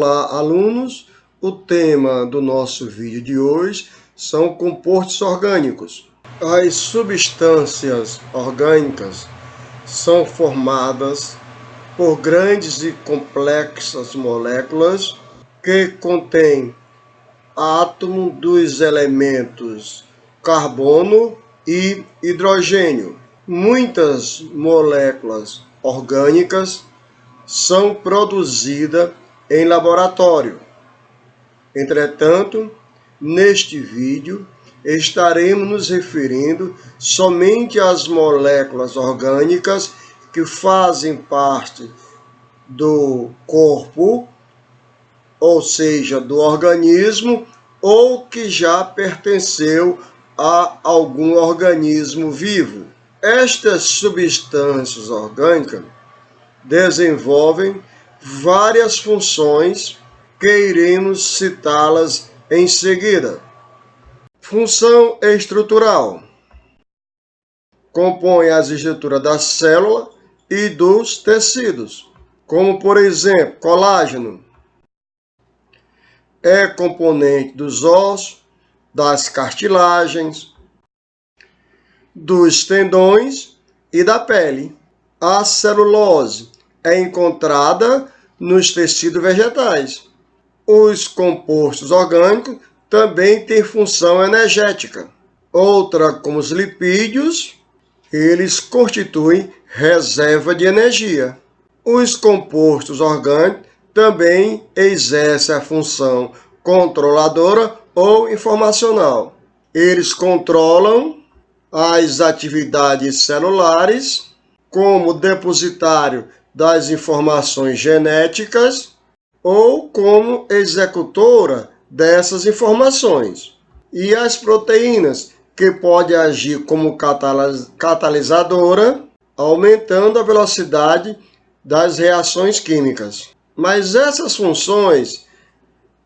Olá, alunos! O tema do nosso vídeo de hoje são compostos orgânicos. As substâncias orgânicas são formadas por grandes e complexas moléculas que contêm átomo dos elementos carbono e hidrogênio. Muitas moléculas orgânicas são produzidas em laboratório. Entretanto, neste vídeo, estaremos nos referindo somente às moléculas orgânicas que fazem parte do corpo, ou seja, do organismo, ou que já pertenceu a algum organismo vivo. Estas substâncias orgânicas desenvolvem várias funções que iremos citá-las em seguida. Função estrutural: compõe as estruturas da célula e dos tecidos, como por exemplo, colágeno. É componente dos ossos, das cartilagens, dos tendões e da pele. A celulose é encontrada nos tecidos vegetais. Os compostos orgânicos também têm função energética. Outra, como os lipídios, eles constituem reserva de energia. Os compostos orgânicos também exercem a função controladora ou informacional. Eles controlam as atividades celulares como depositário das informações genéticas ou como executora dessas informações. E as proteínas, que podem agir como catalisadora, aumentando a velocidade das reações químicas. Mas essas funções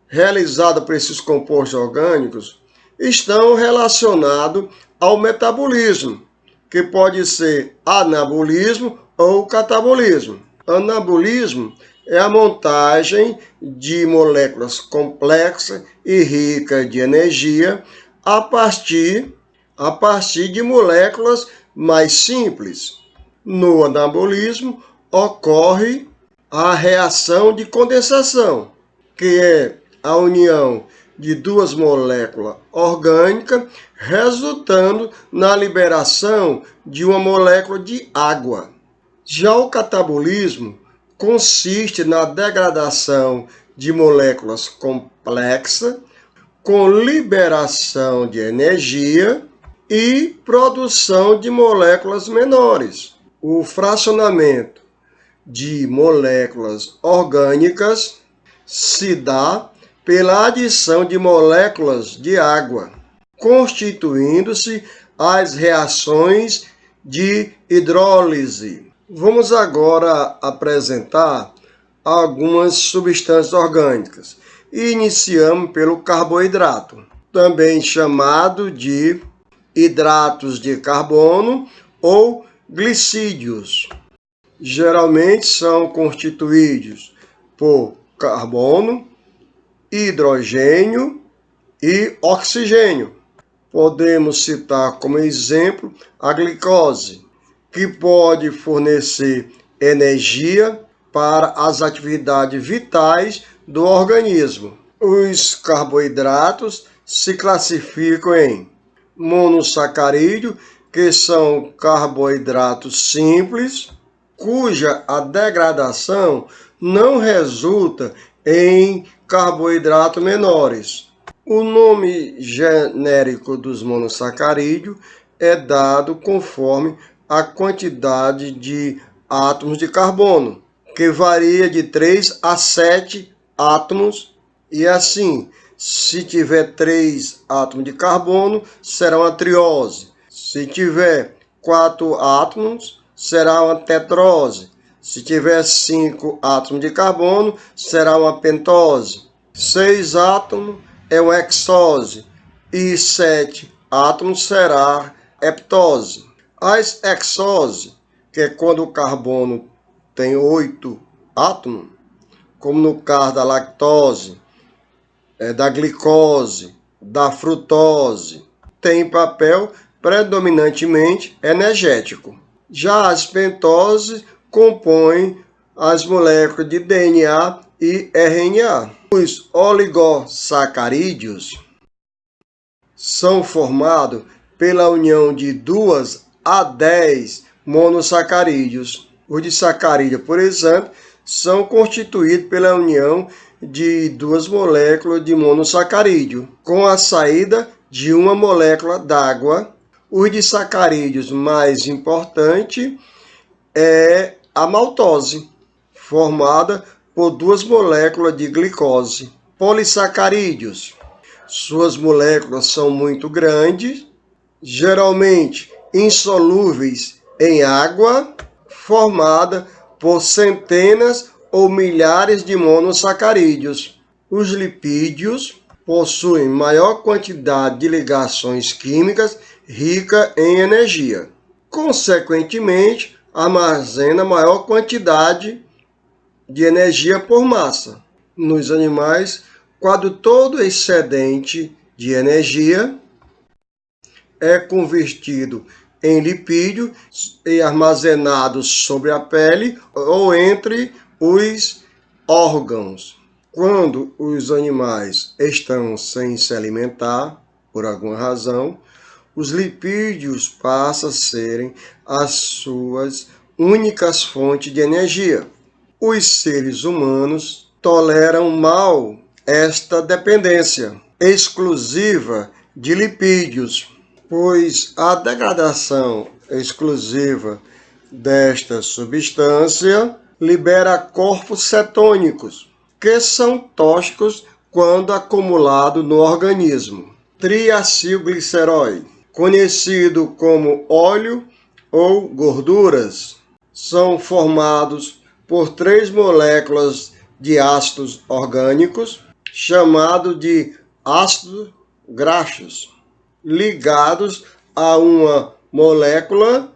realizadas por esses compostos orgânicos estão relacionadas ao metabolismo, que pode ser anabolismo ou catabolismo. Anabolismo é a montagem de moléculas complexas e ricas de energia a partir de moléculas mais simples. No anabolismo ocorre a reação de condensação, que é a união de duas moléculas orgânicas, resultando na liberação de uma molécula de água. Já o catabolismo consiste na degradação de moléculas complexas, com liberação de energia e produção de moléculas menores. O fracionamento de moléculas orgânicas se dá pela adição de moléculas de água, constituindo-se as reações de hidrólise. Vamos agora apresentar algumas substâncias orgânicas. Iniciamos pelo carboidrato, também chamado de hidratos de carbono ou glicídios. Geralmente são constituídos por carbono, hidrogênio e oxigênio. Podemos citar como exemplo a glicose, que pode fornecer energia para as atividades vitais do organismo. Os carboidratos se classificam em monossacarídeo, que são carboidratos simples, cuja a degradação não resulta em carboidratos menores. O nome genérico dos monossacarídeos é dado conforme a quantidade de átomos de carbono, que varia de 3 a 7 átomos, e assim, se tiver 3 átomos de carbono, será uma triose. Se tiver 4 átomos, será uma tetrose. Se tiver 5 átomos de carbono, será uma pentose. 6 átomos é uma hexose e 7 átomos será heptose. As hexoses, que é quando o carbono tem 8 átomos, como no caso da lactose, da glicose, da frutose, tem papel predominantemente energético. Já as pentoses compõem as moléculas de DNA e RNA. Os oligosacarídeos são formados pela união de 2 a 10 monossacarídeos. Os disacarídeos, por exemplo, são constituídos pela união de 2 moléculas de monossacarídeo, com a saída de uma molécula d'água. Os disacarídeos mais importante é a maltose, formada por 2 moléculas de glicose. Polissacarídeos. Suas moléculas são muito grandes, geralmente insolúveis em água, formada por centenas ou milhares de monossacarídeos. Os lipídios possuem maior quantidade de ligações químicas rica em energia. Consequentemente, armazena maior quantidade de energia por massa. Nos animais, quando todo excedente de energia é convertido em lipídio e armazenado sobre a pele ou entre os órgãos. Quando os animais estão sem se alimentar, por alguma razão, os lipídios passam a serem as suas únicas fontes de energia. Os seres humanos toleram mal esta dependência exclusiva de lipídios, pois a degradação exclusiva desta substância libera corpos cetônicos, que são tóxicos quando acumulados no organismo. Triacilglicerol, conhecido como óleo ou gorduras, são formados por 3 moléculas de ácidos orgânicos, chamados de ácidos graxos, ligados a uma molécula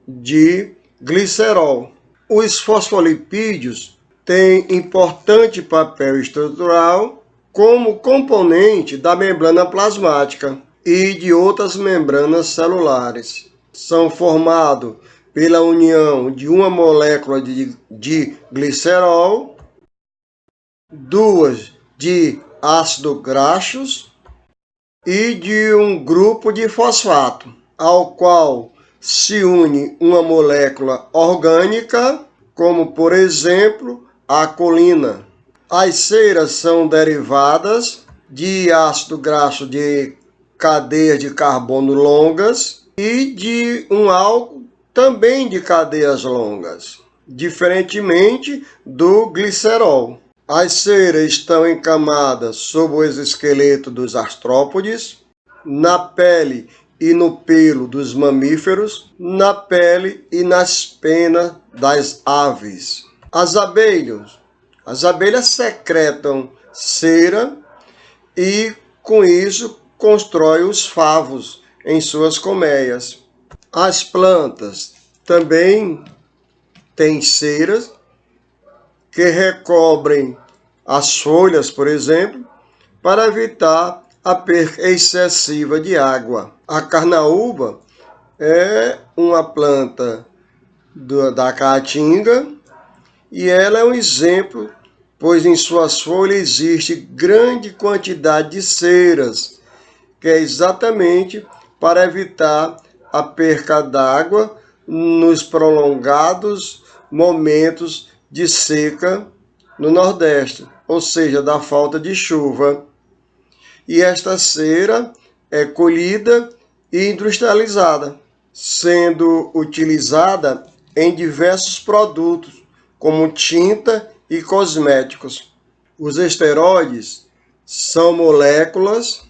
de glicerol. Os fosfolipídios têm importante papel estrutural como componente da membrana plasmática e de outras membranas celulares. São formados pela união de uma molécula de glicerol, 2 de ácidos graxos e de um grupo de fosfato, ao qual se une uma molécula orgânica, como por exemplo a colina. As ceras são derivadas de ácido graxo de cadeias de carbono longas e de um álcool também de cadeias longas, diferentemente do glicerol. As ceras estão encamadas sobre o exoesqueleto dos artrópodes, na pele e no pelo dos mamíferos, na pele e nas penas das aves. As abelhas secretam cera e, com isso, constroem os favos em suas colmeias. As plantas também têm ceras que recobrem as folhas, por exemplo, para evitar a perda excessiva de água. A carnaúba é uma planta da caatinga e ela é um exemplo, pois em suas folhas existe grande quantidade de ceras, que é exatamente para evitar a perda d'água nos prolongados momentos de seca no Nordeste, ou seja, da falta de chuva. E esta cera é colhida e industrializada, sendo utilizada em diversos produtos, como tinta e cosméticos. Os esteroides são moléculas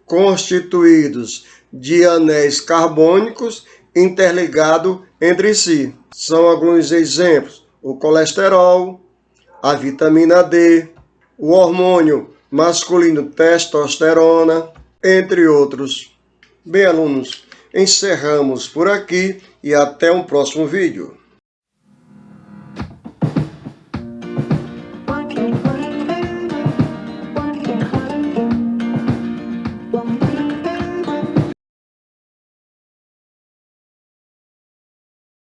constituídos de anéis carbônicos interligados entre si. São alguns exemplos: o colesterol, a vitamina D, o hormônio masculino testosterona, entre outros. Bem, alunos, encerramos por aqui e até um próximo vídeo.